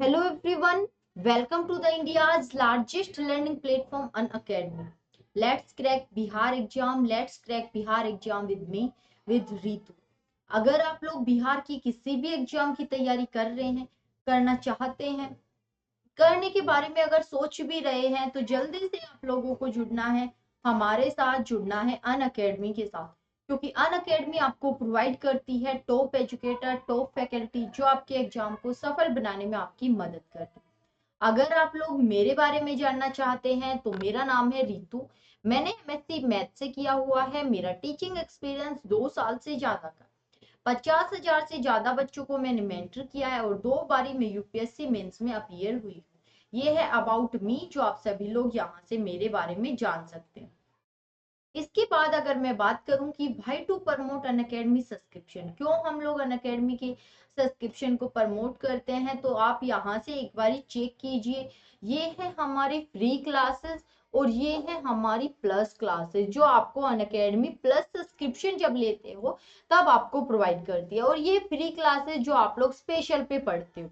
Hello everyone, welcome to the India's largest learning platform, Unacademy. Let's crack Bihar exam. Let's crack Bihar exam with me, with Ritu. अगर आप लोग बिहार की किसी भी exam की तैयारी कर रहे हैं, करना चाहते हैं, करने के बारे में अगर सोच भी रहे हैं, तो जल्दी से आप लोगों को जुड़ना है, हमारे साथ जुड़ना है अनअकैडमी के साथ, क्योंकि अनअकैडमी आपको प्रोवाइड करती है टॉप एजुकेटर, टॉप फैकल्टी जो आपके एग्जाम को सफल बनाने में आपकी मदद करती है। अगर आप लोग मेरे बारे में जानना चाहते हैं तो मेरा नाम है रितु। मैंने एमएससी मैथ से किया हुआ है। मेरा टीचिंग एक्सपीरियंस 2 साल से ज्यादा का। 50,000 से ज्यादा बच्चों को मैंने मेंटर किया है और 2 बारी में यूपीएससी मेंस में अपीयर हुई हूँ। ये है अबाउट मी, जो आप सभी लोग यहाँ से मेरे बारे में जान सकते हैं। इसके बाद अगर मैं बात करूं कि भाई टू प्रमोट अनअकैडमी सब्सक्रिप्शन, क्यों हम लोग अनअकैडमी के सब्सक्रिप्शन को प्रमोट करते हैं, तो आप यहाँ से एक बारी चेक कीजिए। ये है हमारी फ्री क्लासेस और ये है हमारी प्लस क्लासेस, जो आपको अनअकैडमी प्लस सब्सक्रिप्शन जब लेते हो तब आपको प्रोवाइड करती है। और ये फ्री क्लासेस जो आप लोग स्पेशल पे पढ़ते हो,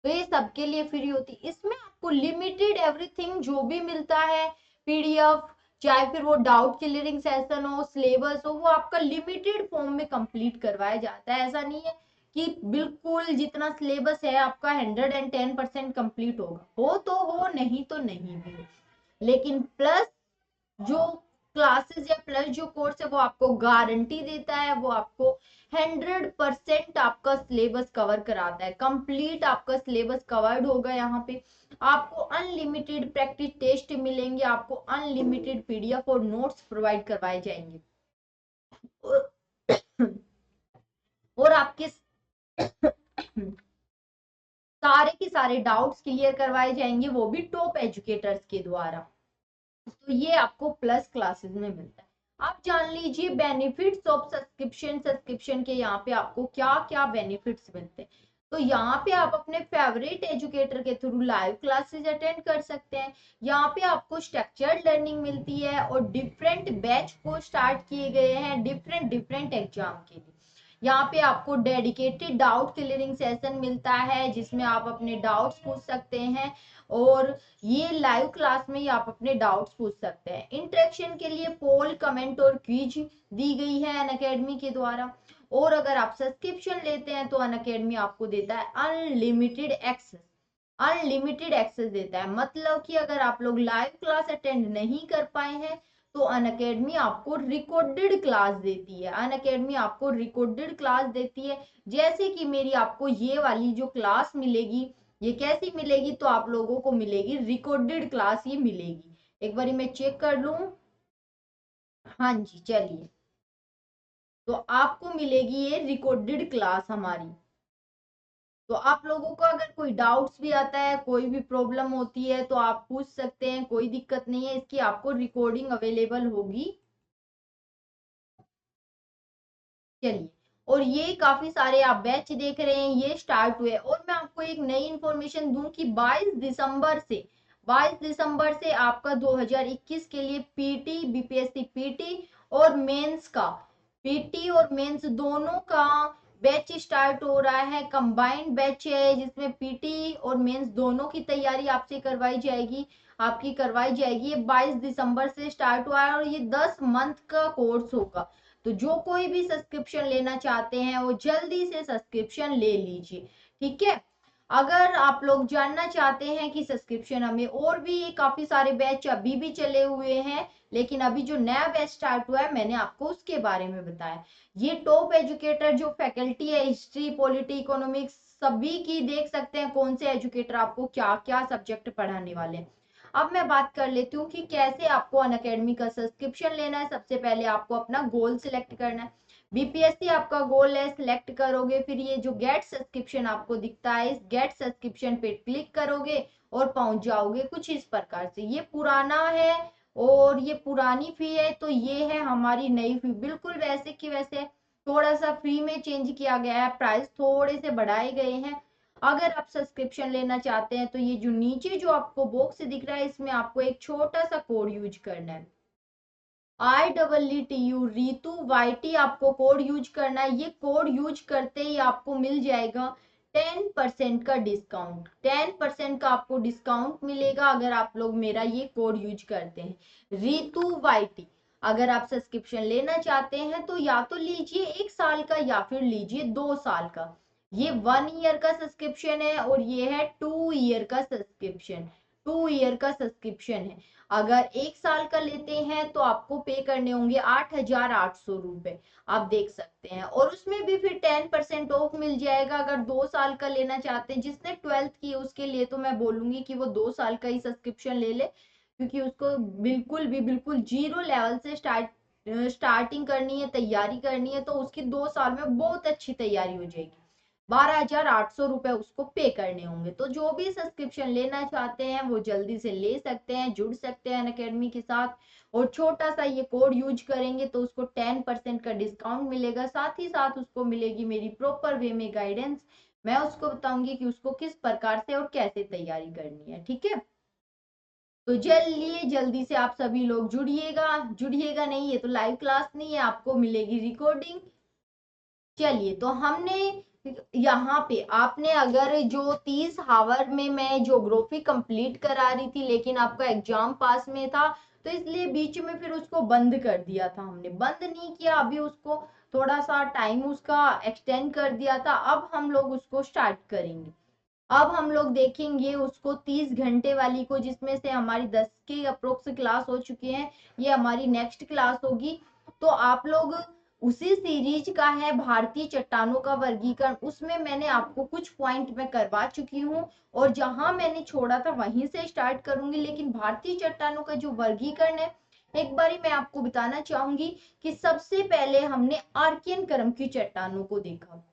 तो ये सबके लिए फ्री होती है। इसमें आपको लिमिटेड एवरीथिंग जो भी मिलता है, पीडीएफ, चाहे फिर वो डाउट क्लियरिंग सेशन हो, सिलेबस हो, वो आपका लिमिटेड फॉर्म में कंप्लीट करवाया जाता है। ऐसा नहीं है कि बिल्कुल जितना सिलेबस है आपका 110% कंप्लीट होगा। हो तो हो, नहीं तो नहीं भी हो। लेकिन प्लस जो क्लासेस या प्लस जो कोर्स है वो आपको गारंटी देता है, वो आपको 100% आपका सिलेबस कवर कराता है। कंप्लीट आपका सिलेबस कवर्ड होगा। यहाँ पे आपको अनलिमिटेड प्रैक्टिस टेस्ट मिलेंगे, आपको अनलिमिटेड पीडीएफ और नोट्स प्रोवाइड करवाए जाएंगे और, और आपके सारे के सारे डाउट्स क्लियर करवाए जाएंगे, वो भी टॉप एजुकेटर्स के द्वारा। तो ये आपको प्लस क्लासेस में मिलता है। आप जान लीजिए बेनिफिट्स ऑफ सब्सक्रिप्शन। सब्सक्रिप्शन के यहाँ पे आपको क्या क्या बेनिफिट्स मिलते हैं। तो यहाँ पे आप अपने फेवरेट एजुकेटर के थ्रू लाइव क्लासेस अटेंड कर सकते हैं। यहाँ पे आपको स्ट्रक्चर्ड लर्निंग मिलती है और डिफरेंट बैच को स्टार्ट किए गए हैं डिफरेंट डिफरेंट एग्जाम के लिए। यहाँ पे आपको डेडिकेटेड डाउट क्लियरिंग सेशन मिलता है, जिसमें आप अपने डाउट्स पूछ सकते हैं और ये लाइव क्लास में ही आप अपने डाउट्स पूछ सकते हैं। इंटरेक्शन के लिए पोल, कमेंट और क्विज दी गई है अनअकैडमी के द्वारा। और अगर आप सब्सक्रिप्शन लेते हैं तो अनअकैडमी आपको देता है अनलिमिटेड एक्सेस। अनलिमिटेड एक्सेस देता है, मतलब कि अगर आप लोग लाइव क्लास अटेंड नहीं कर पाए हैं तो अनअकैडमी आपको रिकॉर्डेड क्लास देती है। अनअकैडमी आपको रिकॉर्डेड क्लास देती है, जैसे कि मेरी आपको ये वाली जो क्लास मिलेगी, ये कैसी मिलेगी, तो आप लोगों को मिलेगी रिकॉर्डेड क्लास, ये मिलेगी। एक बारी मैं चेक कर लूं। हाँ जी, चलिए। तो आपको मिलेगी ये रिकॉर्डेड क्लास हमारी। तो आप लोगों को अगर कोई डाउट्स भी आता है, कोई भी प्रॉब्लम होती है, तो आप पूछ सकते हैं, कोई दिक्कत नहीं है। इसकी आपको रिकॉर्डिंग अवेलेबल होगी। चलिए। और ये काफी सारे आप बैच देख रहे हैं, ये स्टार्ट हुए। और मैं आपको एक नई इंफॉर्मेशन दूं कि 22 दिसंबर से आपका 2021 के लिए पीटी, बीपीएससी पीटी और मेंस का, पीटी और मेंस दोनों का बैच स्टार्ट हो रहा है। कंबाइंड बैच है, जिसमें पीटी और मेंस दोनों की तैयारी आपसे करवाई जाएगी, आपकी करवाई जाएगी। ये 22 दिसंबर से स्टार्ट हुआ है और ये 10 मंथ का कोर्स होगा। तो जो कोई भी सब्सक्रिप्शन लेना चाहते हैं वो जल्दी से सब्सक्रिप्शन ले लीजिए, ठीक है। अगर आप लोग जानना चाहते हैं कि सब्सक्रिप्शन हमें, और भी काफी सारे बैच अभी भी चले हुए हैं, लेकिन अभी जो नया बैच स्टार्ट हुआ है मैंने आपको उसके बारे में बताया। ये टॉप एजुकेटर जो फैकल्टी है, हिस्ट्री, पॉलिटी, इकोनॉमिक्स, सभी की देख सकते हैं कौन से एजुकेटर आपको क्या क्या सब्जेक्ट पढ़ाने वाले हैं। अब मैं बात कर लेती हूँ कि कैसे आपको अनअकैडमी का सब्सक्रिप्शन लेना है। सबसे पहले आपको अपना गोल सिलेक्ट करना है। बीपीएससी आपका गोल है, सिलेक्ट करोगे, फिर ये जो गेट सब्सक्रिप्शन आपको दिखता है, इस गेट सब्सक्रिप्शन पे क्लिक करोगे और पहुंच जाओगे कुछ इस प्रकार से। ये पुराना है और ये पुरानी फी है, तो ये है हमारी नई फी, बिल्कुल वैसे की वैसे। थोड़ा सा फ्री में चेंज किया गया है, प्राइस थोड़े से बढ़ाए गए हैं। अगर आप सब्सक्रिप्शन लेना चाहते हैं तो ये जो नीचे जो आपको बॉक्स दिख रहा है, इसमें आपको एक छोटा सा कोड यूज करना है, IEETU, रीतु YT आपको कोड यूज करना है। ये कोड यूज करते ही आपको मिल जाएगा 10% का डिस्काउंट, 10% का आपको डिस्काउंट मिलेगा अगर आप लोग मेरा ये कोड यूज करते हैं रीतु वाईटी। अगर आप सब्सक्रिप्शन लेना चाहते हैं तो या तो लीजिए 1 साल का या फिर लीजिए 2 साल का। ये 1 ईयर का सब्सक्रिप्शन है और ये है 2 ईयर का सब्सक्रिप्शन, 2 ईयर का सब्सक्रिप्शन है। अगर 1 साल का लेते हैं तो आपको पे करने होंगे 8,800 रुपए, आप देख सकते हैं। और उसमें भी फिर 10% ऑफ मिल जाएगा अगर 2 साल का लेना चाहते हैं। जिसने 12th की उसके लिए तो मैं बोलूंगी कि वो 2 साल का ही सब्सक्रिप्शन ले ले, क्योंकि उसको बिल्कुल जीरो लेवल से स्टार्टिंग करनी है, तैयारी करनी है, तो उसकी 2 साल में बहुत अच्छी तैयारी हो जाएगी। 12,800 रुपए उसको पे करने होंगे। तो जो भी सब्सक्रिप्शन लेना चाहते हैं वो जल्दी से ले सकते हैं, जुड़ सकते हैं अनअकैडमी के साथ। और छोटा सा ये कोड यूज करेंगे तो उसको 10% का डिस्काउंट मिलेगा, साथ ही साथ उसको मिलेगी मेरी प्रॉपर वे में गाइडेंस। मैं उसको बताऊंगी कि उसको किस प्रकार से और कैसे तैयारी करनी है, ठीक है। तो चलिए जल्दी से आप सभी लोग जुड़िएगा नहीं, ये तो लाइव क्लास नहीं है, आपको मिलेगी रिकॉर्डिंग। चलिए तो हमने यहाँ पे आपने अगर जो 30 हावर में मैं ज्योग्राफी कंप्लीट करा रही थी लेकिन आपका एग्जाम पास में था, तो इसलिए बीच में फिर उसको बंद कर दिया था। हमने बंद नहीं किया, अभी उसको थोड़ा सा टाइम उसका एक्सटेंड कर दिया था। अब हम लोग उसको स्टार्ट करेंगे। अब हम लोग देखेंगे उसको 30 घंटे वाली को, जिसमें से हमारी 10 के अप्रोक्स क्लास हो चुके हैं। ये हमारी नेक्स्ट क्लास होगी। तो आप लोग उसी सीरीज का है भारतीय चट्टानों का वर्गीकरण, उसमें मैंने आपको कुछ पॉइंट में करवा चुकी हूँ और जहां मैंने छोड़ा था वहीं से स्टार्ट करूंगी। लेकिन भारतीय चट्टानों का जो वर्गीकरण है, एक बारी मैं आपको बताना चाहूंगी कि सबसे पहले हमने आर्कियन क्रम की चट्टानों को देखा,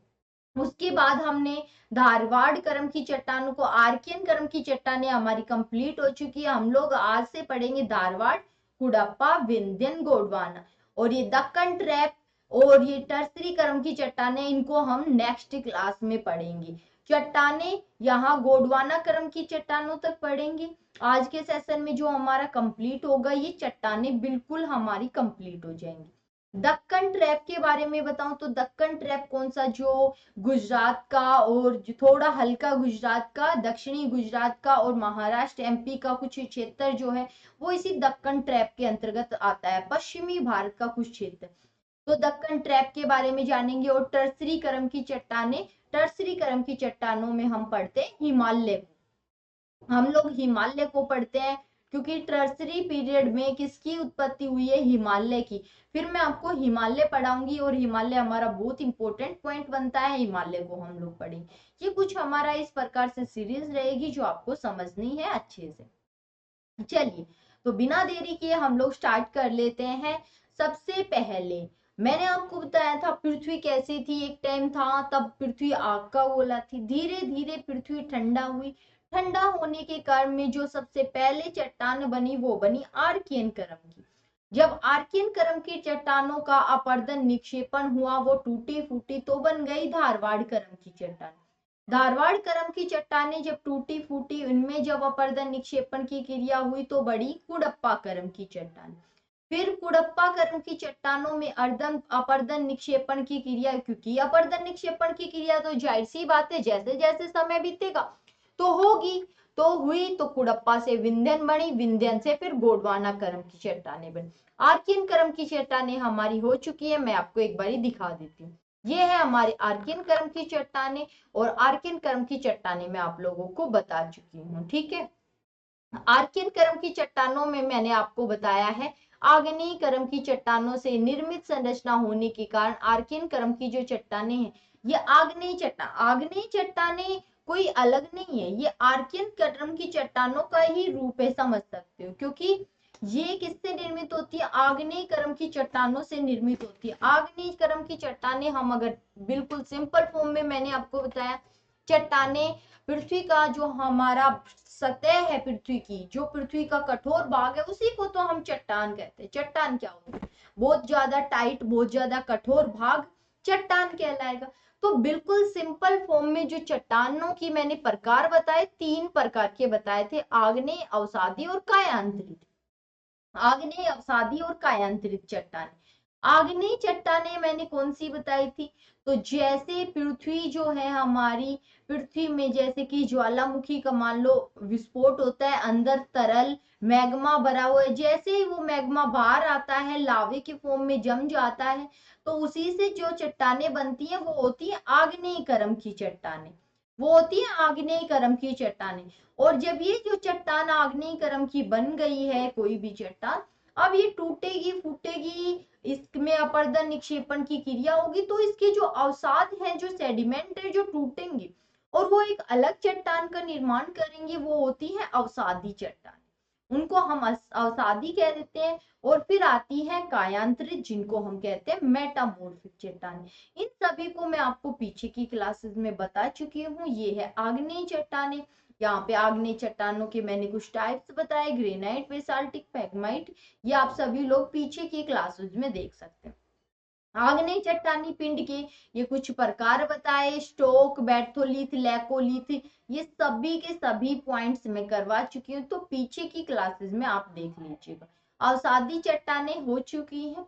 उसके बाद हमने धारवाड़ क्रम की चट्टानों को, आर्कियन क्रम की चट्टानें हमारी कंप्लीट हो चुकी है। हम लोग आज से पढ़ेंगे धारवाड़, कुडप्पा, विंध्यन, गोंडवाना। और ये दक्कन ट्रैप और ये टर्सरी क्रम की चट्टानें, इनको हम नेक्स्ट क्लास में पढ़ेंगे। चट्टानें यहाँ गोंडवाना क्रम की चट्टानों तक पढ़ेंगे। आज के सेशन में जो हमारा कंप्लीट होगा, ये चट्टानें बिल्कुल हमारी कंप्लीट हो जाएंगी। दक्कन ट्रैप के बारे में बताऊं तो दक्कन ट्रैप कौन सा, जो गुजरात का और जो थोड़ा हल्का गुजरात का, दक्षिणी गुजरात का और महाराष्ट्र एमपी का कुछ क्षेत्र जो है वो इसी दक्कन ट्रैप के अंतर्गत आता है, पश्चिमी भारत का कुछ क्षेत्र। तो दक्कन ट्रैप के बारे में जानेंगे। और टर्सरी क्रम की चट्टानें, टर्सरी क्रम की चट्टानों में हम पढ़ते हैं हिमालय को, हम लोग हिमालय को पढ़ते हैं, क्योंकि टर्सरी पीरियड में किसकी उत्पत्ति हुई है, हिमालय की। फिर मैं आपको हिमालय पढ़ाऊंगी और हिमालय हमारा बहुत इंपॉर्टेंट पॉइंट बनता है, हिमालय को हम लोग पढ़ेंगे। ये कुछ हमारा इस प्रकार से सीरीज रहेगी जो आपको समझनी है अच्छे से। चलिए तो बिना देरी किए हम लोग स्टार्ट कर लेते हैं। सबसे पहले मैंने आपको बताया था पृथ्वी कैसी थी, एक टाइम था तब पृथ्वी आग का गोला थी। धीरे धीरे पृथ्वी ठंडा हुई, ठंडा होने के कारण में जो सबसे पहले चट्टान बनी वो बनी आर्कियन क्रम की। जब आर्कियन क्रम की चट्टानों का अपर्दन निक्षेपण हुआ, वो टूटी फूटी तो बन गई धारवाड़ क्रम की चट्टान। धारवाड़ क्रम की चट्टानें जब टूटी फूटी, उनमें जब अपर्दन निक्षेपण की क्रिया हुई तो बड़ी कुडप्पा क्रम की चट्टान। फिर कुडप्पा क्रम की चट्टानों में अर्दन अपर्दन निक्षेपण की क्रिया, क्योंकि अपर्दन निक्षेपण की क्रिया तो जाहिर सी बात है जैसे जैसे समय बीतेगा तो होगी, तो हुई, तो कुडप्पा से विंध्यन बनी, विंध्यन से फिर गोंडवाना क्रम की चट्टानें बनी। आर्कियन क्रम की चट्टानें हमारी हो चुकी है, मैं आपको एक बारी दिखा देती हूँ। ये है हमारे आर्कियन क्रम की चट्टानें और आर्कियन क्रम की चट्टानें मैं आप लोगों को बता चुकी हूँ, ठीक है। आर्कियन क्रम की चट्टानों में मैंने आपको बताया है आग्नेय क्रम की चट्टानों से निर्मित संरचना होने के कारण आर्कियन क्रम की जो चट्टानें हैं ये आग्नेय चट्टानें कोई अलग नहीं है, ये आर्कियन क्रम की चट्टानों का ही रूप है, समझ सकते हो। क्योंकि ये किससे निर्मित होती है, आग्नेय क्रम की चट्टानों से निर्मित होती है। आग्नेय क्रम की चट्टानें हम अगर बिल्कुल सिंपल फॉर्म में मैंने आपको बताया, चट्टानें पृथ्वी का जो हमारा सतह है, पृथ्वी की जो पृथ्वी का कठोर भाग है उसी को तो हम चट्टान कहते हैं। चट्टान क्या होता है, बहुत ज्यादा टाइट, बहुत ज्यादा कठोर भाग चट्टान कहलाएगा। तो बिल्कुल सिंपल फॉर्म में जो चट्टानों की मैंने प्रकार बताए, 3 प्रकार के बताए थे, आग्नेय, अवसादी और कायांतरित। आग्नेय, अवसादी और कायांतरित चट्टान। आग्नेय चट्टानें मैंने कौन सी बताई थी, तो जैसे पृथ्वी जो है हमारी, पृथ्वी में जैसे कि ज्वालामुखी का मान लो विस्फोट होता है, अंदर तरल मैग्मा भरा हुआ है, जैसे ही वो मैग्मा बाहर आता है लावे के फॉर्म में जम जाता है, तो उसी से जो चट्टानें बनती हैं वो होती है आग्नेय कर्म की चट्टानें, वो होती है आग्नेय कर्म की चट्टानें। और जब ये जो चट्टान आग्नेय कर्म की बन गई है कोई भी चट्टान, अब ये टूटेगी फूटेगी, इसमें अपर्दन निक्षेपण की क्रिया होगी, तो इसके जो अवसाद हैं, जो सेडिमेंट है, जो टूटेंगे और वो एक अलग चट्टान का निर्माण करेंगे, वो होती है अवसादी चट्टान, उनको हम अवसादी कह देते हैं। और फिर आती है कायांतरित, जिनको हम कहते हैं मेटामॉर्फिक चट्टान। इन सभी को मैं आपको पीछे की क्लासेस में बता चुकी हूँ। ये है आग्नेय चट्टानें। यहाँ पे आग्नेय चट्टानों के मैंने कुछ टाइप्स बताए, ग्रेनाइट, बेसाल्टिक, पैगमाइट, ये आप सभी लोग पीछे की क्लासेस में देख सकते हैं। आग्नेय चट्टानी पिंड के ये कुछ प्रकार बताए, स्टोक, बैर्थोलिथ, लैकोलिथ, ये सभी के सभी पॉइंट्स में करवा चुकी हूँ, तो पीछे की क्लासेस में आप देख लीजिएगा। अवसादी चट्टानें हो चुकी हैं,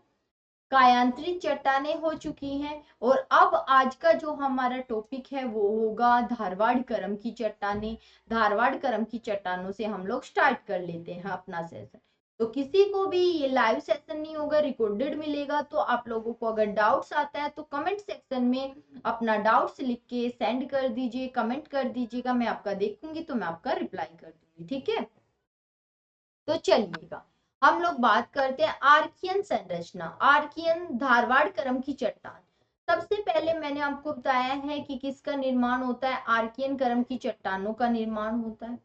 कायांतरित चट्टानें हो चुकी हैं, और अब आज का जो हमारा टॉपिक है वो होगा धारवाड़ करम की चट्टानें। धारवाड़ करम की चट्टानों से हम लोग स्टार्ट कर लेते हैं अपना सेशन। तो किसी को भी ये लाइव सेशन नहीं होगा, रिकॉर्डेड मिलेगा, तो आप लोगों को अगर डाउट्स आता है तो कमेंट सेक्शन में अपना डाउट्स लिख के सेंड कर दीजिए, कमेंट कर दीजिएगा, मैं आपका देखूंगी तो मैं आपका रिप्लाई कर दूंगी, ठीक है। तो चलिएगा हम लोग बात करते हैं आर्कियन संरचना। आर्कियन धारवाड़ करम की चट्टान, सबसे पहले मैंने आपको बताया है कि किसका निर्माण होता है, आर्कियन करम की चट्टानों का निर्माण होता है।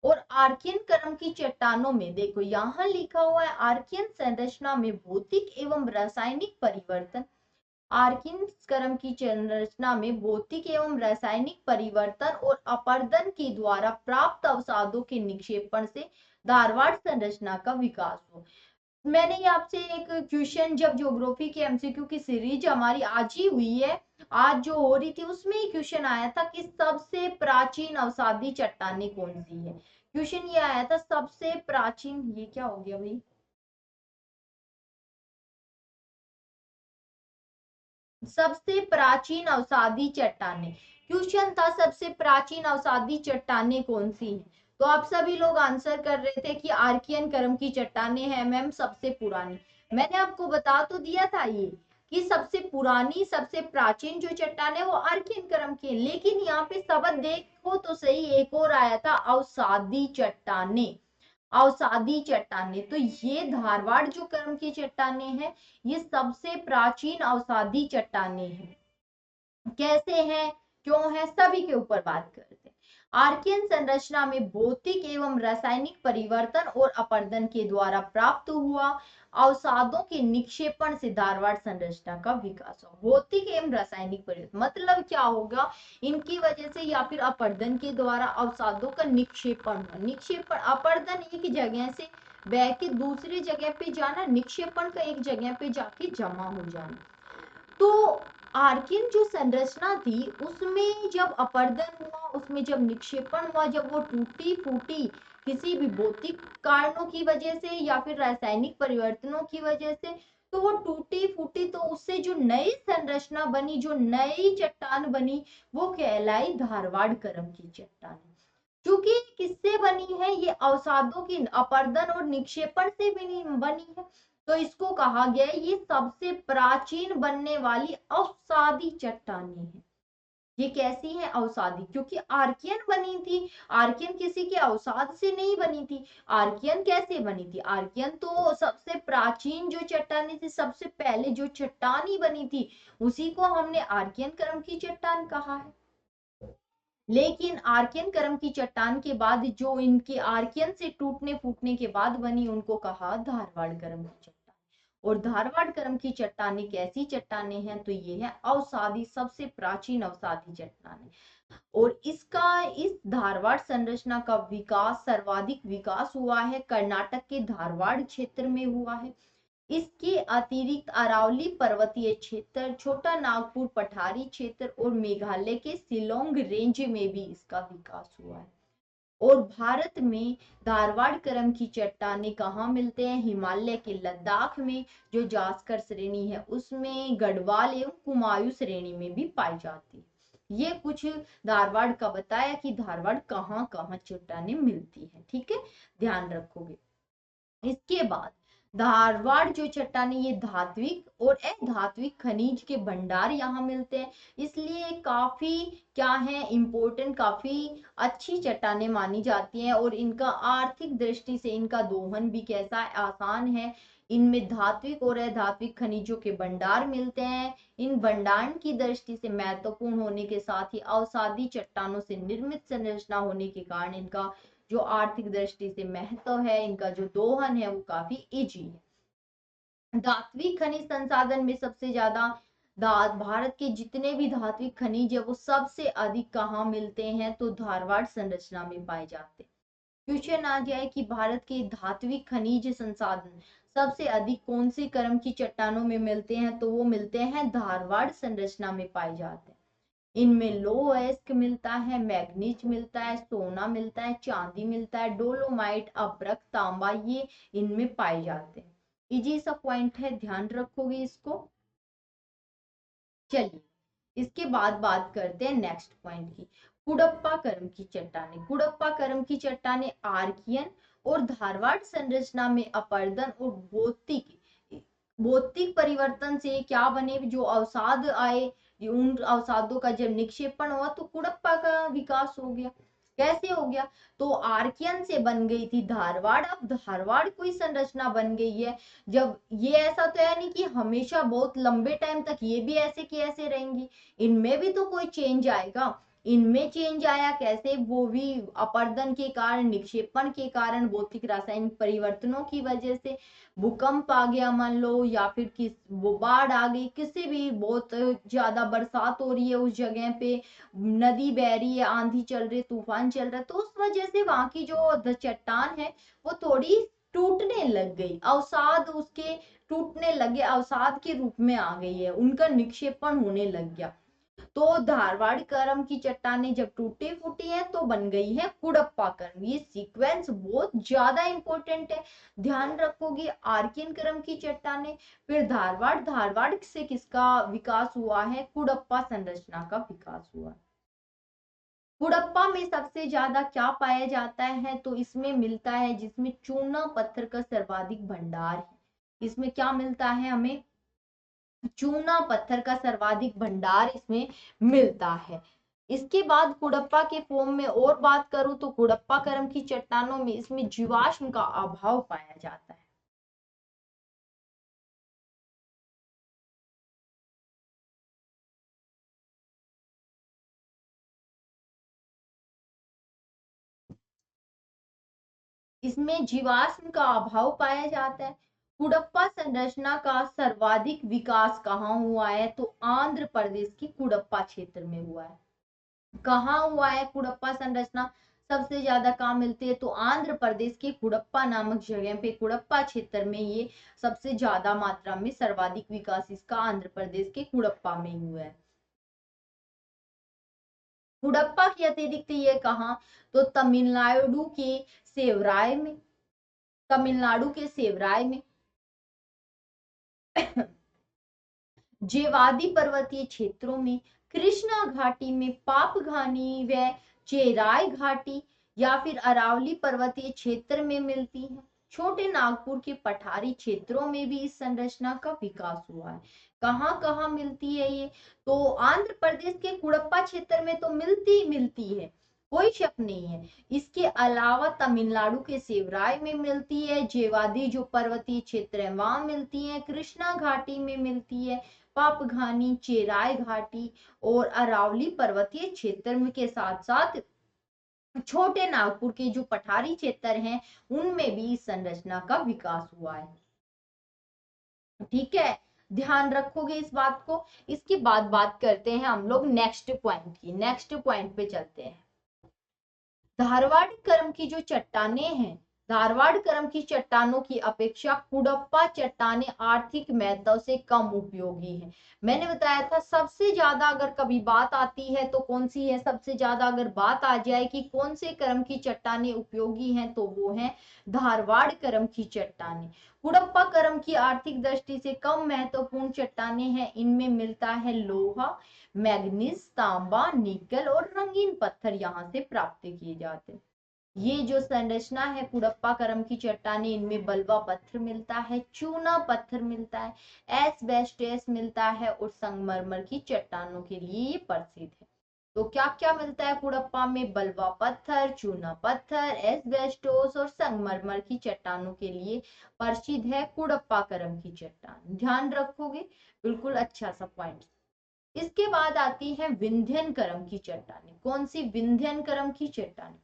और आर्कियन करम की चट्टानों में देखो यहाँ लिखा हुआ है, आर्कियन संरचना में भौतिक एवं रासायनिक परिवर्तन। आर्कियन करम की संरचना में भौतिक एवं रासायनिक परिवर्तन और अपरदन के द्वारा प्राप्त अवसादों के निक्षेपण से धारवाड़ संरचना का विकास हो। मैंने आपसे एक क्वेश्चन, जब ज्योग्राफी के एमसीक्यू की सीरीज हमारी आज ही हुई है, आज जो हो रही थी, उसमें ही क्वेश्चन आया था कि सबसे प्राचीन अवसादी चट्टानें कौन सी है। क्वेश्चन ये आया था सबसे प्राचीन, ये क्या हो गया भाई, सबसे प्राचीन अवसादी चट्टानें, क्वेश्चन था सबसे प्राचीन अवसादी चट्टानें कौन सी हैं। तो आप सभी लोग आंसर कर रहे थे कि आर्कियन कर्म की चट्टानें हैं मैम सबसे पुरानी। मैंने आपको बता तो दिया था ये कि सबसे पुरानी सबसे प्राचीन जो चट्टान है वो आर्कियन कर्म की है, लेकिन यहाँ पे शब्द देखो तो सही, एक और आया था अवसादी चट्टानें। अवसादी चट्टानें, तो ये धारवाड़ जो कर्म की चट्टानें हैं ये सबसे प्राचीन अवसादी चट्टानें हैं। कैसे हैं, क्यों है, सभी के ऊपर बात करते हैं। आर्कियन संरचना में भौतिक एवं रासायनिक परिवर्तन और अपरदन के द्वारा प्राप्त हुआ अवसादों के निक्षेपण से धारवाड़ संरचना का विकास हो। भौतिक एवं रासायनिक परिवर्तन मतलब क्या होगा, इनकी वजह से या फिर अपरदन के द्वारा अवसादों का निक्षेपण हो। निक्षेपण, अपरदन एक जगह से बह के दूसरी जगह पे जाना, निक्षेपण का एक जगह पे जाके जमा हो जाना। तो आर्कियन जो संरचना थी उसमें जब अपरदन हुआ, उसमें जब निक्षेपण हुआ, जब वो टूटी फूटी किसी भी भौतिक कारणों की वजह से या फिर रासायनिक परिवर्तनों की वजह से, तो वो टूटी फूटी, तो उससे जो नई संरचना बनी, जो नई चट्टान बनी, वो कहलाई धारवाड़ करम की चट्टान। क्योंकि किससे बनी है, ये अवसादों की अपरदन और निक्षेपण से बनी है, तो इसको कहा गया है ये सबसे प्राचीन बनने वाली अवसादी चट्टानें हैं। ये कैसी है, अवसादी, क्योंकि आर्कियन बनी थी, आर्कियन किसी के अवसाद से नहीं बनी थी। आर्कियन कैसे बनी थी, आर्कियन तो सबसे प्राचीन जो चट्टानें थी, सबसे पहले जो चट्टानी बनी थी उसी को हमने आर्कियन कर्म की चट्टान कहा है। लेकिन आर्कियन कर्म की चट्टान के बाद जो इनके आर्कियन से टूटने फूटने के बाद बनी, उनको कहा धारवाड़ कर्म की चट्टान। और धारवाड़ कर्म की चट्टानें कैसी चट्टानें हैं, तो ये है अवसादी, सबसे प्राचीन अवसादी चट्टानें। और इसका, इस धारवाड़ संरचना का विकास, सर्वाधिक विकास हुआ है कर्नाटक के धारवाड़ क्षेत्र में हुआ है। इसके अतिरिक्त अरावली पर्वतीय क्षेत्र, छोटा नागपुर पठारी क्षेत्र और मेघालय के शिलोंग रेंज में भी इसका विकास हुआ है। और भारत में धारवाड़ करम की चट्टानें कहाँ मिलते हैं? हिमालय के लद्दाख में, जो जास्कर श्रेणी है उसमें, गढ़वाल एवं कुमायूं श्रेणी में भी पाई जाती है। ये कुछ धारवाड़ का बताया कि धारवाड़ कहाँ कहाँ चट्टानें मिलती है। ठीक है, ध्यान रखोगे। इसके बाद धारवाड़ जो चट्टानें, ये धात्विक और अधात्विक खनिज के भंडार यहाँ मिलते हैं, इसलिए काफी क्या है, इंपॉर्टेंट, काफी अच्छी चट्टानें मानी जाती हैं। और इनका आर्थिक दृष्टि से इनका दोहन भी कैसा है, आसान है। इनमें धात्विक और अधात्विक खनिजों के भंडार मिलते हैं। इन भंडार की दृष्टि से महत्वपूर्ण होने के साथ ही अवसादी चट्टानों से निर्मित संरचना होने के कारण इनका जो आर्थिक दृष्टि से महत्व है, इनका जो दोहन है वो काफी इजी है। धात्विक खनिज संसाधन में सबसे ज्यादा भारत के जितने भी धात्विक खनिज है वो सबसे अधिक कहाँ मिलते हैं? तो धारवाड़ संरचना में पाए जाते हैं। क्वेश्चन आ जाए कि भारत के धात्विक खनिज संसाधन सबसे अधिक कौन से क्रम की चट्टानों में मिलते हैं? तो वो मिलते हैं धारवाड़ संरचना में पाए जाते हैं। इनमें लोएस्क मिलता है, मैग्नीज मिलता है, सोना मिलता है, चांदी मिलता है, डोलोमाइट, अभ्रक, तांबा, ये इनमें पाए जाते हैं। इजी सा पॉइंट है, ध्यान रखोगे इसको। चलिए इसके बाद बात करते हैं नेक्स्ट पॉइंट की, कुडप्पा करम की चट्टानें। कुडप्पा करम की चट्टानें आर्कियन और धारवाड़ संरचना में अपर्दन और भौतिक परिवर्तन से क्या बने, जो अवसाद आए, उन अवसादों का जब निक्षेपण हुआ तो कुडप्पा का विकास हो गया। कैसे हो गया? तो आर्कियन से बन गई थी धारवाड़, अब धारवाड़ कोई संरचना बन गई है। जब ये ऐसा तो है नहीं कि हमेशा बहुत लंबे टाइम तक ये भी ऐसे की ऐसे रहेंगी, इनमें भी तो कोई चेंज आएगा। इनमें चेंज आया कैसे? वो भी अपर्दन के कारण, निक्षेपण के कारण, भौतिक रासायनिक परिवर्तनों की वजह से, भूकंप आ गया मान लो, या फिर किस वो बाढ़ आ गई, किसी भी बहुत ज्यादा बरसात हो रही है उस जगह पे, नदी बह रही है, आंधी चल रही है, तूफान चल रहा है, तो उस वजह से वहां की जो चट्टान है वो थोड़ी टूटने लग गई, अवसाद उसके टूटने लगे, अवसाद के रूप में आ गई है, उनका निक्षेपण होने लग गया। तो धारवाड़ करम की चट्टानें जब टूटी फूटी है तो बन गई है कुडप्पा करम। ये सीक्वेंस बहुत ज्यादा इंपॉर्टेंट है, ध्यान रखोगे। आर्कियन करम की चट्टानें, फिर धारवाड़, धारवाड़ से किसका विकास हुआ है? कुडप्पा संरचना का विकास हुआ है। कुडप्पा में सबसे ज्यादा क्या पाया जाता है? तो इसमें मिलता है, जिसमें चूना पत्थर का सर्वाधिक भंडार है। इसमें क्या मिलता है हमें? चूना पत्थर का सर्वाधिक भंडार इसमें मिलता है। इसके बाद कुडप्पा के फॉर्म में और बात करूं तो कुडप्पा करम की चट्टानों में इसमें जीवाश्म का अभाव पाया जाता है। इसमें जीवाश्म का अभाव पाया जाता है। कुडप्पा संरचना का सर्वाधिक विकास कहाँ हुआ है? तो आंध्र प्रदेश की कुडप्पा क्षेत्र में हुआ है। कहाँ हुआ है कुडप्पा संरचना? सबसे ज्यादा कहाँ मिलती है? तो आंध्र प्रदेश के कुडप्पा नामक जगह पे, कुडप्पा क्षेत्र में ये सबसे ज्यादा मात्रा में सर्वाधिक विकास इसका आंध्र प्रदेश के कुडप्पा में हुआ है। कुडप्पा के अतिरिक्त ये कहाँ? तो तमिलनाडु के सेवराय में, तमिलनाडु के सेवराय में, जेवादी पर्वतीय क्षेत्रों में, कृष्णा घाटी में, पापघानी व चेराय घाटी, या फिर अरावली पर्वतीय क्षेत्र में मिलती है। छोटे नागपुर के पठारी क्षेत्रों में भी इस संरचना का विकास हुआ है। कहाँ कहाँ मिलती है ये? तो आंध्र प्रदेश के कुडप्पा क्षेत्र में तो मिलती है, कोई शक नहीं है। इसके अलावा तमिलनाडु के सेवराय में मिलती है, जेवादी जो पर्वतीय क्षेत्र है वहां मिलती है, कृष्णा घाटी में मिलती है, पापघानी, चेराय घाटी और अरावली पर्वतीय क्षेत्र के साथ साथ छोटे नागपुर के जो पठारी क्षेत्र हैं उनमें भी इस संरचना का विकास हुआ है। ठीक है, ध्यान रखोगे इस बात को। इसके बाद बात करते हैं हम लोग नेक्स्ट पॉइंट की। नेक्स्ट पॉइंट पे चलते हैं। धारवाड़ करम की जो चट्टानें हैं धारवाड़ क्रम की चट्टानों की अपेक्षा कुडप्पा चट्टानें आर्थिक महत्व से कम उपयोगी हैं। मैंने बताया था सबसे ज्यादा अगर कभी बात आती है तो कौन सी है, सबसे ज्यादा अगर बात आ जाए कि कौन से क्रम की चट्टानें उपयोगी हैं तो वो है धारवाड़ क्रम की चट्टानें। कुडप्पा क्रम की आर्थिक दृष्टि से कम महत्वपूर्ण चट्टानें हैं। इनमें मिलता है लोहा, मैग्नीज, तांबा, निकल और रंगीन पत्थर यहाँ से प्राप्त किए जाते हैं। ये जो संरचना है कुडप्पा क्रम की चट्टानें, इनमें बलवा पत्थर मिलता है, चूना पत्थर मिलता है, एस्बेस्टस मिलता है और संगमरमर की चट्टानों के लिए ये प्रसिद्ध है। तो क्या क्या मिलता है कुडप्पा में? बलवा पत्थर, चूना पत्थर, एस्बेस्टोस और संगमरमर की चट्टानों के लिए प्रसिद्ध है कुडप्पा क्रम की चट्टान। ध्यान रखोगे, बिल्कुल अच्छा सा पॉइंट। इसके बाद आती है विंध्यन क्रम की चट्टानें। कौन सी? विंध्यन क्रम की चट्टानें।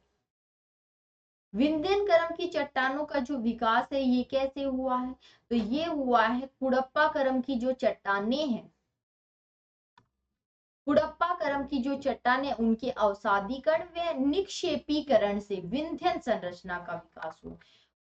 विंध्यन क्रम की चट्टानों का जो विकास है ये कैसे हुआ है? तो ये हुआ है कुडप्पा क्रम की जो चट्टानें हैं, कुडप्पा क्रम की जो चट्टानें उनके अवसादीकरण व निक्षेपीकरण से विंध्यन संरचना का विकास हुआ।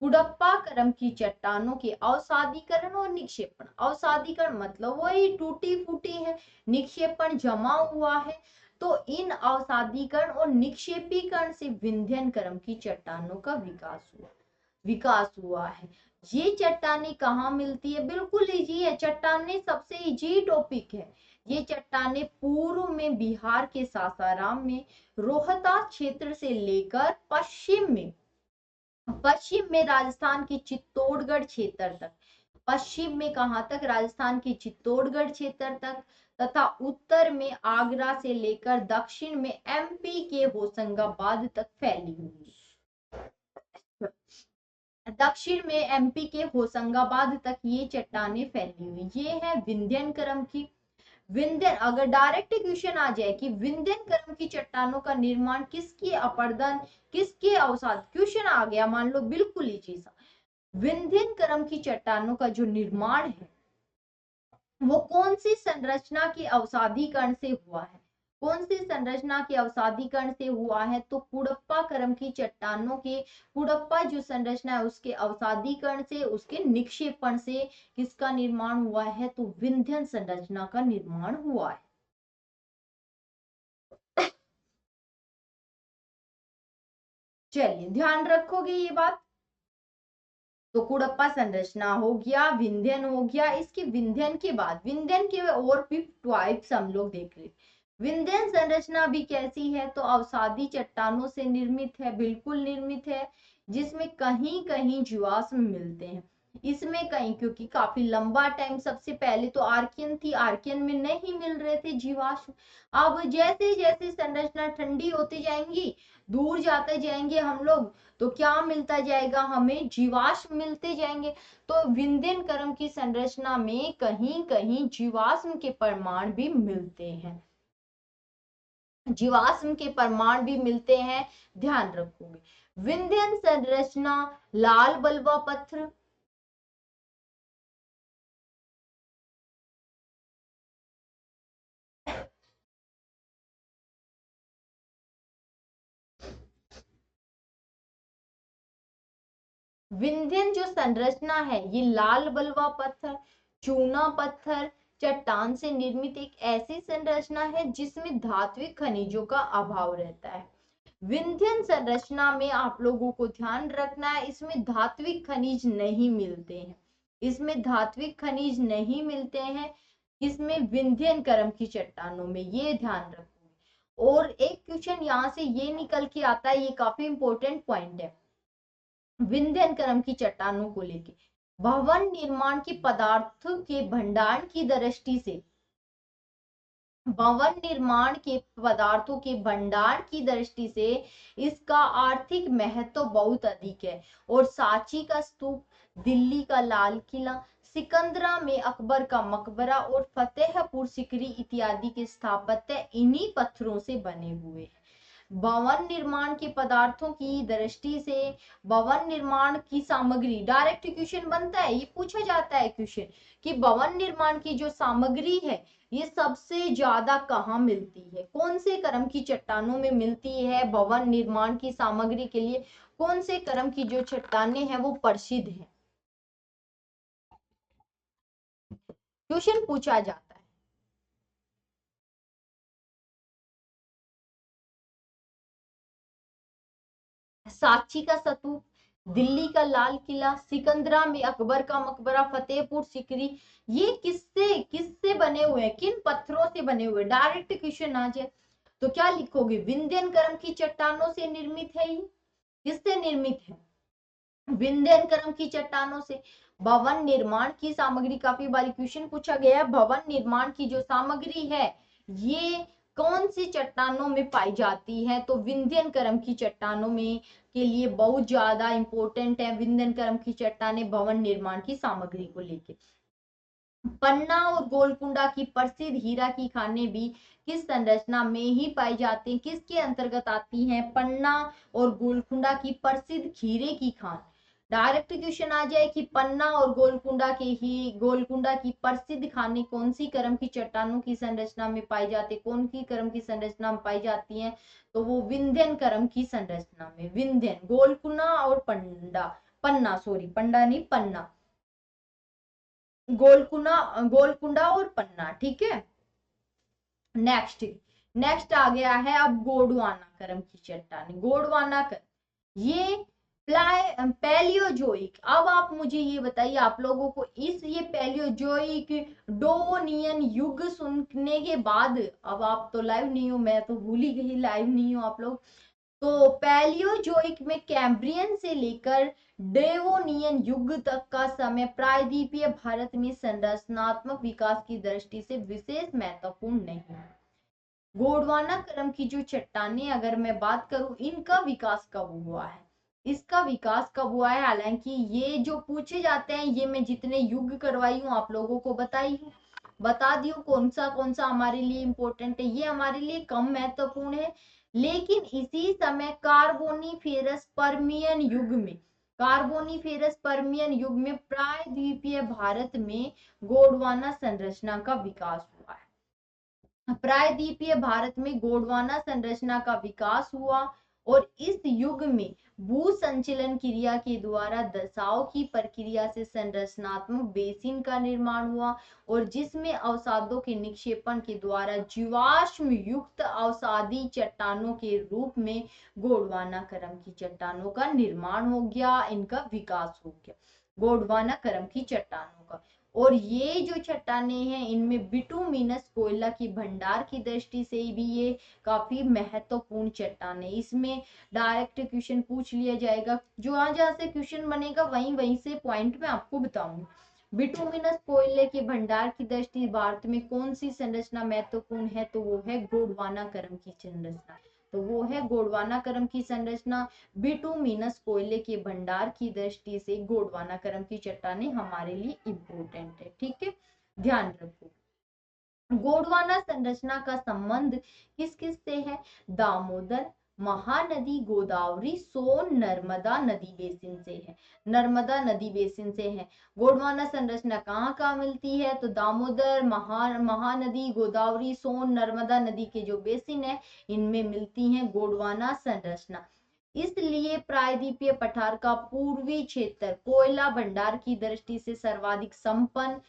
कुडप्पा क्रम की चट्टानों के अवसादीकरण और निक्षेपण, अवसादीकरण मतलब वही टूटी फूटी है, निक्षेपण जमा हुआ है, तो इन अवसादीकरण और निक्षेपीकरण से विंध्यन क्रम की चट्टानों का विकास हुआ है। ये चट्टानें कहाँ मिलती है? बिल्कुल इजी है, चट्टानें सबसे इजी टॉपिक है। ये चट्टानें पूर्व में बिहार के सासाराम में, रोहतास क्षेत्र से लेकर पश्चिम में राजस्थान के चित्तौड़गढ़ क्षेत्र तक, पश्चिम में कहाँ तक? राजस्थान के चित्तौड़गढ़ क्षेत्र तक, तथा उत्तर में आगरा से लेकर दक्षिण में एमपी के होशंगाबाद तक फैली हुई। दक्षिण में एमपी के होशंगाबाद तक ये चट्टानें फैली हुई। ये है विंध्यन क्रम की। विंध्यन, अगर डायरेक्ट क्वेश्चन आ जाए कि विंध्यन क्रम की चट्टानों का निर्माण किसके अपरदन, किसके अवसाद, क्वेश्चन आ गया मान लो, बिल्कुल ही चीज। विंध्यन क्रम की चट्टानों का जो निर्माण है वो कौन सी संरचना के अवसादीकरण से हुआ है? कौन सी संरचना के अवसादीकरण से हुआ है? तो कुडप्पा क्रम की चट्टानों के, कुडप्पा जो संरचना है उसके अवसादीकरण से, उसके निक्षेपण से किसका निर्माण हुआ है? तो विंध्यन संरचना का निर्माण हुआ है। चलिए ध्यान रखोगे ये बात। तो कुडप्पा संरचना हो गया, विंध्यन हो गया। इसके विंध्यन के बाद, विंध्यन के और भी टाइप्स हम लोग देख ले। विंध्यन संरचना भी कैसी है? तो अवसादी चट्टानों से निर्मित है, बिल्कुल निर्मित है, जिसमें कहीं कहीं जीवाश्म मिलते हैं। इसमें कहीं, क्योंकि काफी लंबा टाइम, सबसे पहले तो आर्कियन थी, आर्कियन में नहीं मिल रहे थे जीवाश्म। अब जैसे जैसे संरचना ठंडी होती जाएंगी, दूर जाते जाएंगे हम लोग, तो क्या मिलता जाएगा? हमें जीवाश्म मिलते जाएंगे। तो विंध्यन क्रम की संरचना में कहीं कहीं जीवाश्म के प्रमाण भी मिलते हैं, जीवाश्म के प्रमाण भी मिलते हैं, ध्यान रखोगे। विंध्यन संरचना, लाल बलुआ पत्थर, विंध्यन जो संरचना है ये लाल बलुआ पत्थर, चूना पत्थर, चट्टान से निर्मित एक ऐसी संरचना है जिसमें धात्विक खनिजों का अभाव रहता है। विंध्यन संरचना में आप लोगों को ध्यान रखना है, इसमें धात्विक खनिज नहीं मिलते हैं, इसमें धात्विक खनिज नहीं मिलते हैं, इसमें विंध्यन क्रम की चट्टानों में, ये ध्यान रखोगे। और एक क्वेश्चन यहाँ से ये निकल के आता है, ये काफी इंपॉर्टेंट पॉइंट है विंध्यन क्रम की चट्टानों को लेके। भवन निर्माण के पदार्थ के भंडारण की दृष्टि से, भवन निर्माण के पदार्थों के भंडार की दृष्टि से इसका आर्थिक महत्व बहुत अधिक है। और सांची का स्तूप, दिल्ली का लाल किला, सिकंदरा में अकबर का मकबरा और फतेहपुर सिकरी इत्यादि के स्थापत्य इन्हीं पत्थरों से बने हुए हैं। भवन निर्माण के पदार्थों की दृष्टि से, भवन निर्माण की सामग्री, डायरेक्ट क्वेश्चन बनता है, ये पूछा जाता है क्वेश्चन कि भवन निर्माण की जो सामग्री है ये सबसे ज्यादा कहाँ मिलती है, कौन से क्रम की चट्टानों में मिलती है भवन निर्माण की सामग्री के लिए? कौन से क्रम की जो चट्टाने हैं वो प्रसिद्ध हैं? क्वेश्चन पूछा जाता है। सांची का स्तूप, दिल्ली का लाल किला, सिकंदरा में अकबर का मकबरा, फतेहपुर सीकरी, ये किससे किससे बने हुए हैं, किन पत्थरों से बने हुए? डायरेक्ट क्वेश्चन आ जाए तो क्या लिखोगे? विंध्यन क्रम की चट्टानों से निर्मित है। ये किससे निर्मित है? विंध्यन क्रम की चट्टानों से। भवन निर्माण की सामग्री, काफी बारी क्वेश्चन पूछा गया है, भवन निर्माण की जो सामग्री है ये कौन सी चट्टानों में पाई जाती है? तो विंध्यन क्रम की चट्टानों में के लिए बहुत ज्यादा इंपॉर्टेंट है विंध्यन क्रम की चट्टानें भवन निर्माण की सामग्री को लेके। पन्ना और गोलकुंडा की प्रसिद्ध हीरा की खानें भी किस संरचना में ही पाई जाती हैं? किसके अंतर्गत आती हैं? पन्ना और गोलकुंडा की प्रसिद्ध हीरे की खान। डायरेक्ट क्वेश्चन आ जाए कि पन्ना और गोलकुंडा की प्रसिद्ध खानें कौन सी क्रम की चट्टानों की संरचना में पाई जाती है? कौन की क्रम की संरचना में पाई जाती है? तो वो विंध्यन क्रम की संरचना में। विंध्यन, गोलकुंडा और पन्ना, सॉरी पंडा नहीं, पन्ना, गोलकुंडा और पन्ना, ठीक है। नेक्स्ट नेक्स्ट आ गया है अब गोंडवाना क्रम की चट्टान। गोंडवाना क्रम ये पैलियोजोइक। अब आप मुझे ये बताइए, आप लोगों को इस ये पैलियोजोइक डोवोनियन युग सुनने के बाद, अब आप तो लाइव नहीं हो, मैं तो भूल ही गई लाइव नहीं हो आप लोग, तो पैलियोजोइक में कैम्ब्रियन से लेकर डेवोनियन युग तक का समय प्रायद्वीपीय भारत में संरचनात्मक विकास की दृष्टि से विशेष महत्वपूर्ण नहीं है। गोंडवाना क्रम की जो चट्टानें अगर मैं बात करूं, इनका विकास कब हुआ है, इसका विकास कब हुआ है? हालांकि ये जो पूछे जाते हैं ये मैं जितने युग करवाई हूँ आप लोगों को बताई हूँ, बता दियो कौन सा हमारे लिए इंपॉर्टेंट है। ये हमारे लिए कम महत्वपूर्ण है, लेकिन इसी समय कार्बोनीफेरस पर्मियन युग में प्रायद्वीपीय भारत में गोंडवाना संरचना का विकास हुआ है। प्रायद्वीपीय भारत में गोंडवाना संरचना का विकास हुआ और इस युग में भू संचलन क्रिया के द्वारा दसाव की प्रक्रिया से संरचनात्मक बेसिन का निर्माण हुआ और जिसमें अवसादों के निक्षेपण के द्वारा जीवाश्म युक्त अवसादी चट्टानों के रूप में गोंडवाना क्रम की चट्टानों का निर्माण हो गया, इनका विकास हो गया गोंडवाना क्रम की चट्टानों का। और ये जो चट्टानें हैं इनमें बिटुमिनस कोयला की भंडार की दृष्टि से भी ये काफी महत्वपूर्ण चट्टानें। इसमें डायरेक्ट क्वेश्चन पूछ लिया जाएगा, जहां जहां से क्वेश्चन बनेगा वहीं वहीं से पॉइंट में आपको बताऊंगी। बिटुमिनस कोयले के भंडार की दृष्टि भारत में कौन सी संरचना महत्वपूर्ण है? तो वो है गोंडवाना क्रम की संरचना। तो वो है गोंडवाना क्रम की संरचना। बिटुमिनस कोयले के भंडार की दृष्टि से गोंडवाना क्रम की चट्टानें हमारे लिए इंपॉर्टेंट है, ठीक है, ध्यान रखो। गोंडवाना संरचना का संबंध किस किस से है? दामोदर, महानदी, गोदावरी, सोन, नर्मदा नदी बेसिन से है। नर्मदा नदी बेसिन से है। गोंडवाना संरचना कहाँ कहाँ मिलती है? तो दामोदर, महानदी, गोदावरी, सोन, नर्मदा नदी के जो बेसिन है इनमें मिलती है गोंडवाना संरचना। इसलिए प्रायद्वीपीय पठार का पूर्वी क्षेत्र कोयला भंडार की दृष्टि से सर्वाधिक संपन्न,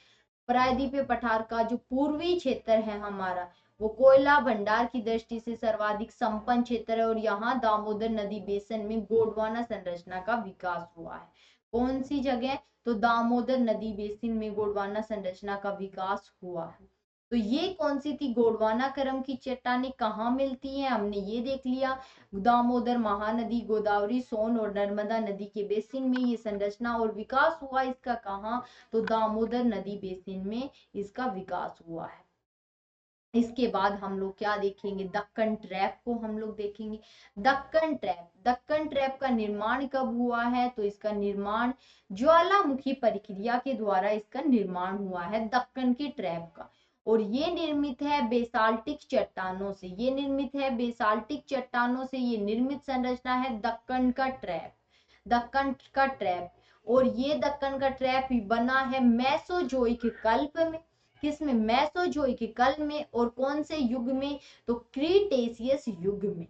प्रायद्वीपीय पठार का जो पूर्वी क्षेत्र है हमारा वो कोयला भंडार की दृष्टि से सर्वाधिक संपन्न क्षेत्र है और यहाँ दामोदर नदी बेसिन में गोंडवाना संरचना का विकास हुआ है। कौन सी जगह? तो दामोदर नदी बेसिन में गोंडवाना संरचना का विकास हुआ है। तो ये कौन सी थी? गोंडवाना क्रम की चट्टानें कहाँ मिलती हैं हमने ये देख लिया। दामोदर, महानदी, गोदावरी, सोन और नर्मदा नदी के बेसिन में ये संरचना और विकास हुआ। इसका कहाँ? तो दामोदर नदी बेसिन में इसका विकास हुआ है। इसके बाद हम लोग क्या देखेंगे? दक्कन ट्रैप को हम लोग देखेंगे। दक्कन ट्रैप का निर्माण कब हुआ है? तो इसका निर्माण ज्वालामुखी प्रक्रिया के द्वारा इसका निर्माण हुआ है दक्कन की ट्रैप का। और ये निर्मित है बेसाल्टिक चट्टानों से, ये निर्मित है बेसाल्टिक चट्टानों से, ये निर्मित संरचना है दक्कन का ट्रैप, दक्कन का ट्रैप। और ये दक्कन का ट्रैप बना है मेसोजोइक कल्प में। किसमें? मेसोजोइक काल में। और कौन से युग में? तो क्रीटेशियस युग में।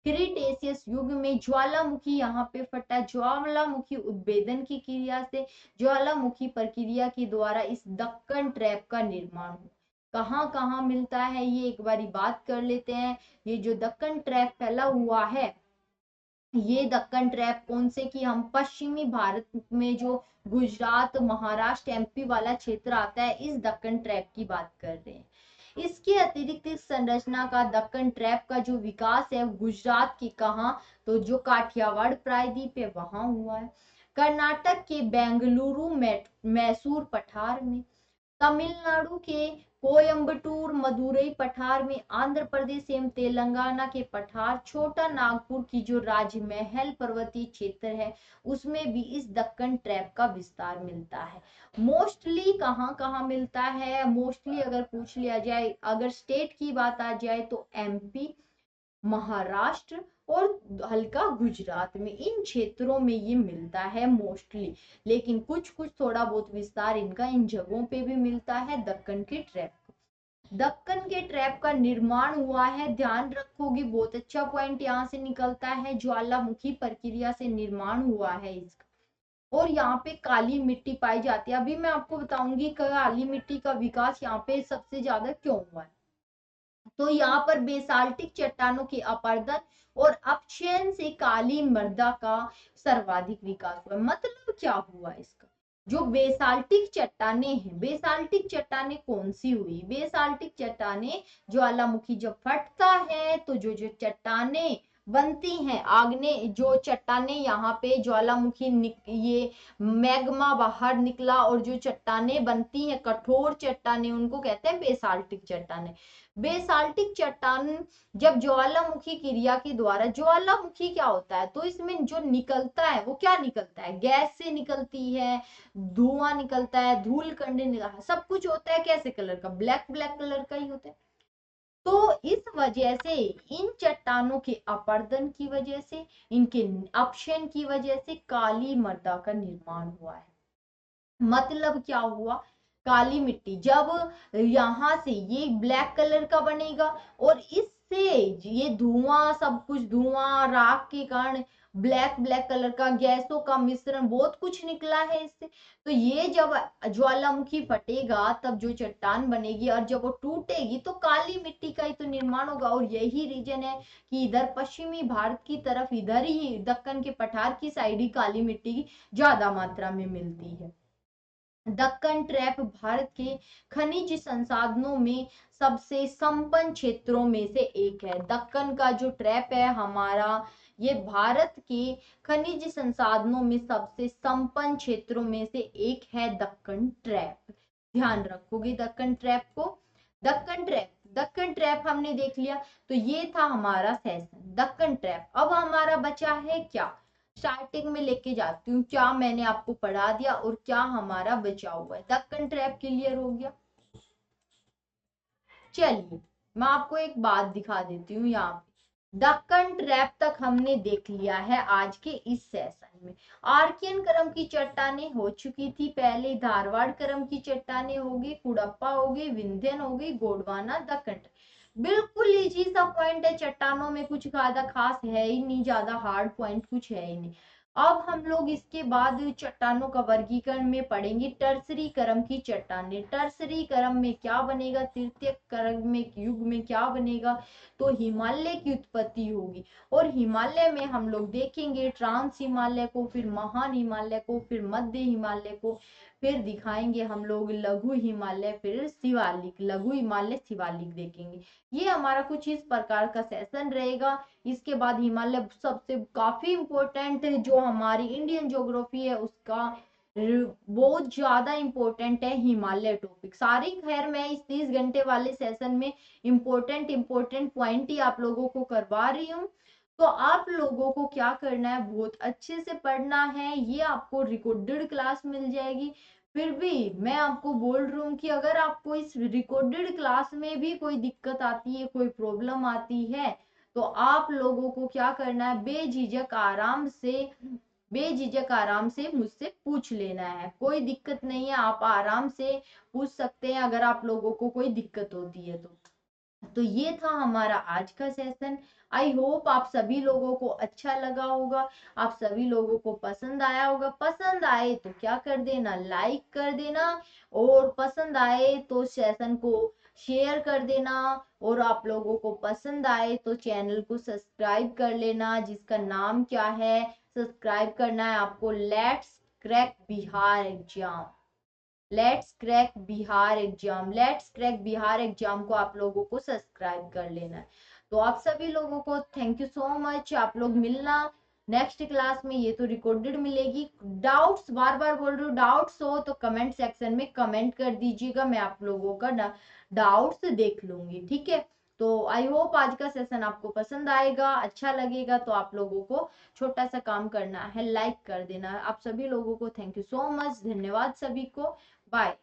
क्रिटेशियस युग में ज्वालामुखी यहाँ पे फटा, ज्वालामुखी उद्भेदन की क्रिया से, ज्वालामुखी प्रक्रिया के द्वारा इस दक्कन ट्रैप का निर्माण हुआ। कहाँ कहाँ मिलता है ये एक बारी बात कर लेते हैं। ये जो दक्कन ट्रैप फैला हुआ है, ये दक्कन ट्रैप कौन से कि हम पश्चिमी भारत में जो गुजरात, महाराष्ट्र, एमपी वाला क्षेत्र आता है, इस दक्कन ट्रैप की बात कर रहे हैं। इसके अतिरिक्त इस संरचना का, दक्कन ट्रैप का जो विकास है गुजरात के कहाँ, तो जो काठियावाड़ प्रायद्वीप है वहां हुआ है, कर्नाटक के बेंगलुरु, मैसूर पठार में, तमिलनाडु के कोयम्बटूर, मदुरई पठार में, आंध्र प्रदेश एवं तेलंगाना के पठार, छोटा नागपुर की जो राजमहल पर्वतीय क्षेत्र है उसमें भी इस दक्कन ट्रैप का विस्तार मिलता है। मोस्टली कहाँ कहाँ मिलता है, मोस्टली अगर पूछ लिया जाए, अगर स्टेट की बात आ जाए तो एमपी, महाराष्ट्र और हल्का गुजरात में, इन क्षेत्रों में ये मिलता है मोस्टली। लेकिन कुछ कुछ थोड़ा बहुत विस्तार इनका इन जगहों पे भी मिलता है दक्कन के ट्रैप। दक्कन के ट्रैप का निर्माण हुआ है, ध्यान रखोगे, बहुत अच्छा पॉइंट यहाँ से निकलता है, ज्वालामुखी प्रक्रिया से निर्माण हुआ है इसका। और यहाँ पे काली मिट्टी पाई जाती है। अभी मैं आपको बताऊंगी काली मिट्टी का विकास यहाँ पे सबसे ज्यादा क्यों हुआ है। तो यहाँ पर बेसाल्टिक चट्टानों के अपरदन और अपक्षयन से काली मृदा का सर्वाधिक विकास हुआ। मतलब क्या हुआ इसका, जो बेसाल्टिक चट्टाने हैं, बेसाल्टिक चट्टाने कौन सी हुई, बेसाल्टिक चट्टाने ज्वालामुखी जब फटता है तो जो जो चट्टाने बनती हैं, आग्ने जो चट्टाने यहाँ पे ज्वालामुखी ये मैग्मा बाहर निकला और जो चट्टाने बनती हैं, कठोर चट्टाने, उनको कहते हैं बेसाल्टिक चट्टाने। बेसाल्टिक चट्टान जब ज्वालामुखी क्रिया के द्वारा, ज्वालामुखी क्या होता है, तो इसमें जो निकलता है वो क्या निकलता है, गैस से निकलती है, धुआं निकलता है, धूल कण निकलता है, सब कुछ होता है कैसे कलर का, ब्लैक ब्लैक कलर का ही होता है। तो इस वजह से इन चट्टानों के अपरदन की वजह से, इनके अपक्षयन की वजह से काली मृदा का निर्माण हुआ है। मतलब क्या हुआ, काली मिट्टी जब यहाँ से ये ब्लैक कलर का बनेगा और इससे ये धुआं, सब कुछ धुआं, राख के कारण ब्लैक ब्लैक कलर का, गैसों का मिश्रण, बहुत कुछ निकला है इससे। तो ये जब ज्वालामुखी फटेगा तब जो चट्टान बनेगी और जब वो टूटेगी तो काली मिट्टी का ही तो निर्माण होगा। और यही रीजन है कि इधर पश्चिमी भारत की तरफ, इधर ही दक्कन के पठार की साइड ही काली मिट्टी की ज्यादा मात्रा में मिलती है। दक्कन ट्रैप भारत के खनिज संसाधनों में सबसे संपन्न क्षेत्रों में से एक है। दक्कन का जो ट्रैप है हमारा, ये भारत के खनिज संसाधनों में सबसे संपन्न क्षेत्रों में से एक है दक्कन ट्रैप। ध्यान रखोगे दक्कन ट्रैप को। दक्कन ट्रैप हमने देख लिया। तो ये था हमारा सेशन दक्कन ट्रैप। अब हमारा बचा है क्या, स्टार्टिंग में लेके जाती हूँ क्या मैंने आपको पढ़ा दिया और क्या हमारा बचा हुआ है। दक्कन ट्रैप क्लियर हो गया। चलिए मैं आपको एक बात दिखा देती हूँ। यहाँ पे दक्कन ट्रैप तक हमने देख लिया है आज के इस सेशन में। आर्कियन क्रम की चट्टानें हो चुकी थी पहले, धारवाड़ क्रम की चट्टानें होगी, कुड़प्पा होगी, विंध्यन होगी, गोंडवाना, दक्कन। बिल्कुल इजी सा पॉइंट है, चट्टानों में कुछ ज्यादा खास है ही नहीं, ज्यादा हार्ड पॉइंट कुछ है ही नहीं। अब हम लोग इसके बाद चट्टानों का वर्गीकरण में पढ़ेंगे टर्सरी क्रम की चट्टानें। टर्सरी क्रम में क्या बनेगा, तृतीय क्रम में युग में क्या बनेगा, तो हिमालय की उत्पत्ति होगी। और हिमालय में हम लोग देखेंगे ट्रांस हिमालय को, फिर महान हिमालय को, फिर मध्य हिमालय को, फिर दिखाएंगे हम लोग लघु हिमालय, फिर शिवालिक, लघु हिमालय, शिवालिक देखेंगे। ये हमारा कुछ इस प्रकार का सेशन रहेगा। इसके बाद हिमालय सबसे काफी इंपॉर्टेंट जो हमारी इंडियन ज्योग्राफी है उसका बहुत ज्यादा इंपॉर्टेंट है हिमालय टॉपिक। सारी खैर मैं इस 30 घंटे वाले सेशन में इंपॉर्टेंट पॉइंट ही आप लोगों को करवा रही हूँ। तो आप लोगों को क्या करना है, बहुत अच्छे से पढ़ना है। ये आपको रिकॉर्डेड क्लास मिल जाएगी। फिर भी मैं आपको बोल रही हूँ कि अगर आपको इस रिकॉर्डेड क्लास में भी कोई दिक्कत आती है, कोई प्रॉब्लम आती है, तो आप लोगों को क्या करना है, बेझिझक आराम से मुझसे पूछ लेना है। कोई दिक्कत नहीं है, आप आराम से पूछ सकते हैं अगर आप लोगों को कोई दिक्कत होती है तो। तो ये था हमारा आज का सेशन। आई होप आप सभी लोगों को अच्छा लगा होगा, आप सभी लोगों को पसंद आया होगा। पसंद आए तो क्या कर देना, लाइक कर देना, और पसंद आए तो सेशन को शेयर कर देना, और आप लोगों को पसंद आए तो चैनल को सब्सक्राइब कर लेना, जिसका नाम क्या है, सब्सक्राइब करना है आपको, let's crack Bihar exam. Let's crack Bihar exam, let's crack Bihar exam को आप लोगों को सब्सक्राइब कर लेना है। तो आप सभी लोगों को थैंक यू सो मच। आप लोग मिलना नेक्स्ट क्लास में, ये तो रिकॉर्डेड मिलेगी। डाउट्स, बार बार बोल रही हूँ, डाउट्स हो तो कमेंट सेक्शन में कमेंट कर दीजिएगा, मैं आप लोगों का डाउट्स देख लूंगी, ठीक है। तो आई होप आज का सेशन आपको पसंद आएगा, अच्छा लगेगा। तो आप लोगों को छोटा सा काम करना है, लाइक कर देना है। आप सभी लोगों को थैंक यू सो मच, धन्यवाद सभी को, बाय।